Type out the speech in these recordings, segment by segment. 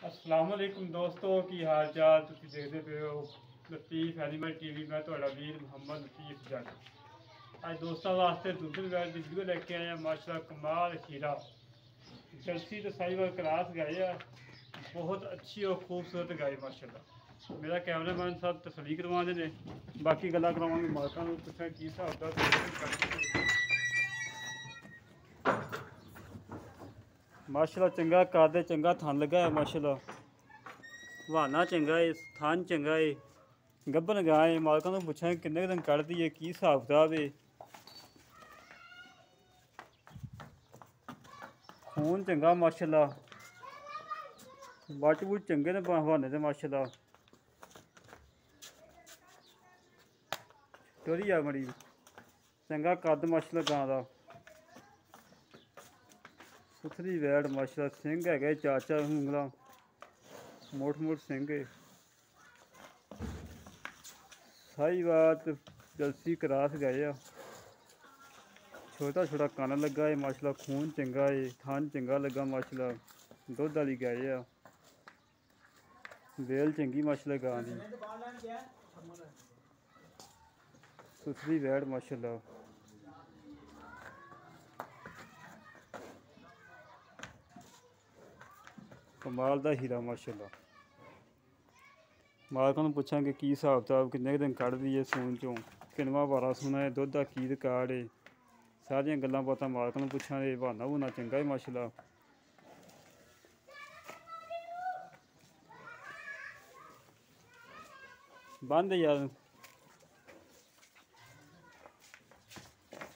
अस्सलाम वालेकुम दोस्तों की हाल चाल तुम देखते पे हो लतीफ एनिमल टीवी मैं थोड़ा वीर मोहम्मद लतीफ जट आज दोस्तों वास्ते दूसरी बार की वीडियो लेके आए हैं माशाल्लाह कमाल हीरा जर्सी तो साहिवाल क्लास गाय है बहुत अच्छी और खूबसूरत गाय माशाल्लाह मेरा कैमरामैन साहब तसली करवाने ने बाकी गल्लां करवांगे मालकां नूं पुछां की हिसाब दा माशाल्लाह चंगा कादे चंगा थन लगा है माशाल्लाह बहाना चंगा है थान चंगा है गब्बन गाय है मालकां नूं पुछां किन्ने दिन कढ़दी है की हिसाब किताब है खून चंगा माशाल्लाह बट बूट चंगे ने बहाने ते माशाल्लाह टोरी आ मड़ी चंगा कद माशाल्लाह गां दा सुथरी वैड़ माशाल्लाह सिंह है चाचा उंगला मोट मोट सिंह है साहिवाल जलसी क्रास गए छोटा छोटा कन लगा है माशाल्लाह खून चंगा है थान चंगा लगा माशाल्लाह दुध वाली गाय है वेल चंगी माशाल्लाह गां दी सुथरी वैड़ माशाल्लाह कमाल दा हीरा माशाल्लाह मालकां नूं पुछांगे की हिसाब किताब किन्ने दिन कढ़दी है सून चों किनवा बारा सूना है दुध दा की रिकार्ड है सारियां गल्लां बातां मालकां नूं पुछांगे बहाना बहूना चंगा है माशाल्लाह बंद यार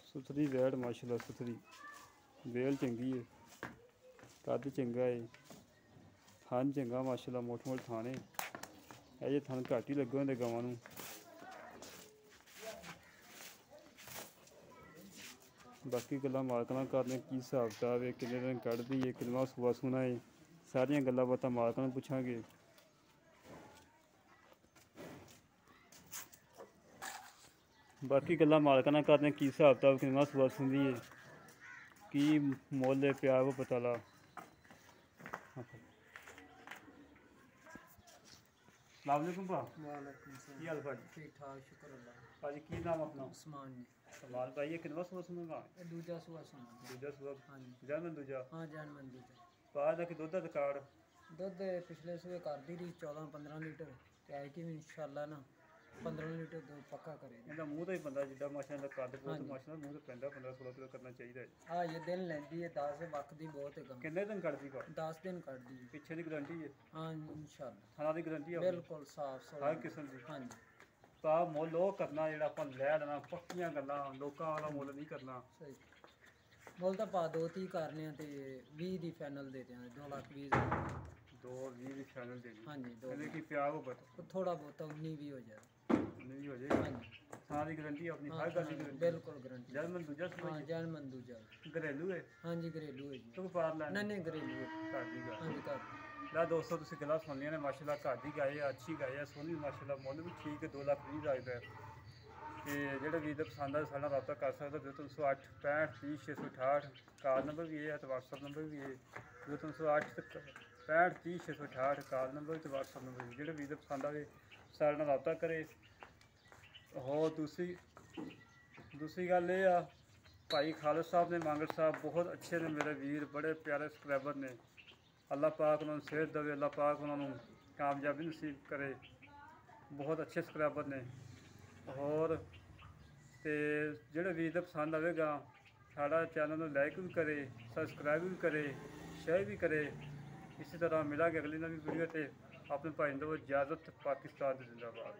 सुथरी वैड़ माशाल्लाह सुथरी वेल चंगी है कद चंगा है थान चंगा माशाल्लाह मोट मोट थाने ये थान घट ही लगे होंगे गवां नूं बाकी गल्लां मालकां नाल करने की हिसाब किताब है किन्ने दिन कढ़दी है किनवा सूआ सूना है सारियां गल्लां बातां मालकां नूं पुछांगे बाकी गल्लां मालकां नाल करने की हिसाब किताब किनवा सूआ सूंदी है की मुल है प्या वो पता ला अस्सलामुअलैकुम भा वालेकुम की सलाम हाल भाजी ठीक ठाक शुक्र अल्लाह भाजी की नाम अपना उस्मान जी कमाल भाई ये किनवा सूआ सूंगा दूजा सुबह सुना दूजा सूआ हाँ जी जर्मन दूजा हाँ जानमन दूजा बाहर दा कि दुध दा रिकार्ड दुध पिछले सुबह कर दी रही 14-15 लीटर ते आई कि इंशाल्लाह ना 15 लीटर दूध पक्का करेगा ਇਹਦਾ ਮੂੰਹ ਤਾਂ ਹੀ ਬੰਦਾ ਜਿੱਦਾਂ ਮਾਸ਼ਾਅੱਲਾ ਕੱਦ ਬਹੁਤ ਹਾਂਜੀ। ਮਾਸ਼ਾਅੱਲਾ ਮੂੰਹ ਤੇ ਪੈਂਦਾ 15-16 ਕਿਲੋ ਕਰਨਾ ਚਾਹੀਦਾ ਹੈ हाँ ये दिन लेंदी है 10 वक्त दी बहुत है कम ਕਿੰਨੇ ਦਿਨ ਕੱਢਦੀ ਕਾ 10 दिन कर दी है ਪਿੱਛੇ ਦੀ ਗਰੰਟੀ ਹੈ हाँ इंशाल्लाह ਥਾਣਾ ਦੀ ਗਰੰਟੀ ਹੈ बिल्कुल साफ ਹਰ सुथरा ਕਿਸਮ ਦੀ हाँ जी ਤਾਂ ਮੁੱਲ ਉਹ ਕਰਨਾ ਜਿਹੜਾ ਆਪਾਂ ਲੈ ਲੈਣਾ ਪੱਕੀਆਂ ਗੱਲਾਂ ਲੋਕਾਂ ਵਾਲਾ ਮੁੱਲ ਨਹੀਂ ਕਰਨਾ सही बोल तो पा 2-3 करने हैं ते 20 दी फाइनल देते हैं 2 लाख 20 220 ਦੀ ਫਾਈਨਲ ਦੇ ਦੀ हाँ जी 2 ਕਹਿੰਦੇ ਕਿ ਪਿਆ ਉਹ ਬਤ तो थोड़ा बहुत 19 भी हो जाए ਨਹੀਂ ਹੋ ਜੇ हाँ जी ਥਾਣਾ ਦੀ ਗਰੰਟੀ ਆਪਣੀ हाँ, ਹਰ ਗੱਲ ਦੀ हाँ, ਗਰੰਟੀ बिल्कुल गारंटी ਜਰਮਨ ਦੂਜਾ हाँ ਸੂਈ जानमन दूजा ਘਰੇਲੂ ਹੈ हाँ जी घरेलू है जी ਤੂੰ ਪਾਰ ਲੈਣਾ नहीं नहीं घरेलू है ਘਰ ਦੀ ਗੱਲ हाँ जी घर ਲਾ ਦੋਸਤੋ ਤੁਸੀਂ ਗੱਲਾਂ ਸੁਣ ਲਈਆਂ ਨੇ ਮਾਸ਼ਾਅੱਲਾ ਘਰ ਦੀ ਗਾਏ ਆ ਅੱਛੀ ਗਾਏ ਆ ਸੋਹਣੀ ਮਾਸ਼ਾਅੱਲਾ ਮੁੱਲ ਵੀ ਠੀਕ ਹੈ 2 ਲੱਖ 20 ਦਾ ਆਇਆ ਤੇ ਜਿਹੜੇ ਵੀਰ ਦਾ ਪਸੰਦ ਆ ਸਾਡੇ ਨਾਲ ਰਾਬਤਾ ਕਰ ਸਕਦਾ 0308 65 30 668 ਕਾਲ ਨੰਬਰ ਵੀ ਇਹ ਹੈ ਤੇ WhatsApp ਨੰਬਰ ਵੀ ਇਹ 0308 65 30 668 ਕਾਲ ਨੰਬਰ ਤੇ WhatsApp ਨੰਬਰ ਜਿਹੜੇ ਵੀਰ ਦਾ ਪਸੰਦ ਆਵੇ ਸਾਡੇ ਨਾਲ ਰਾਬਤਾ ਕਰੇ ਹੋਰ ਦੂਸਰੀ ਗੱਲ ਇਹ ਆ ਭਾਈ ਖਾਲਿਦ ਸਾਹਿਬ ਨੇ ਮੰਗਲ ਸਾਹਿਬ ਬਹੁਤ ਅੱਛੇ ਨੇ ਮੇਰੇ ਵੀਰ ਬੜੇ ਪਿਆਰੇ ਸਬਸਕ੍ਰਾਈਬਰ ਨੇ ਅੱਲਾਹ ਪਾਕ ਉਹਨਾਂ ਨੂੰ ਸਿਹਤ ਦੇਵੇ ਅੱਲਾਹ ਪਾਕ ਉਹਨਾਂ ਨੂੰ ਕਾਮਯਾਬੀ ਨਸੀਬ ਕਰੇ ਬਹੁਤ ਅੱਛੇ ਸਬਸਕ੍ਰਾਈਬਰ ਨੇ ਹੋਰ ਤੇ ਜਿਹੜੇ ਵੀਰ ਦਾ ਪਸੰਦ ਆਵੇਗਾ ਸਾਡਾ ਚੈਨਲ ਨੂੰ ਲਾਈਕ ਵੀ ਕਰੇ ਸਬਸਕ੍ਰਾਈਬ ਵੀ ਕਰੇ ਸ਼ੇਅਰ ਵੀ ਕਰੇ ਇਸੇ ਤਰ੍ਹਾਂ ਮਿਲਾਂਗੇ ਅਗਲੀ ਨਵੀਂ ਵੀਡੀਓ ਤੇ ਆਪਣੇ ਭਾਈ ਨੂੰ ਦਿਓ ਇਜਾਜ਼ਤ ਪਾਕਿਸਤਾਨ ਜ਼ਿੰਦਾਬਾਦ।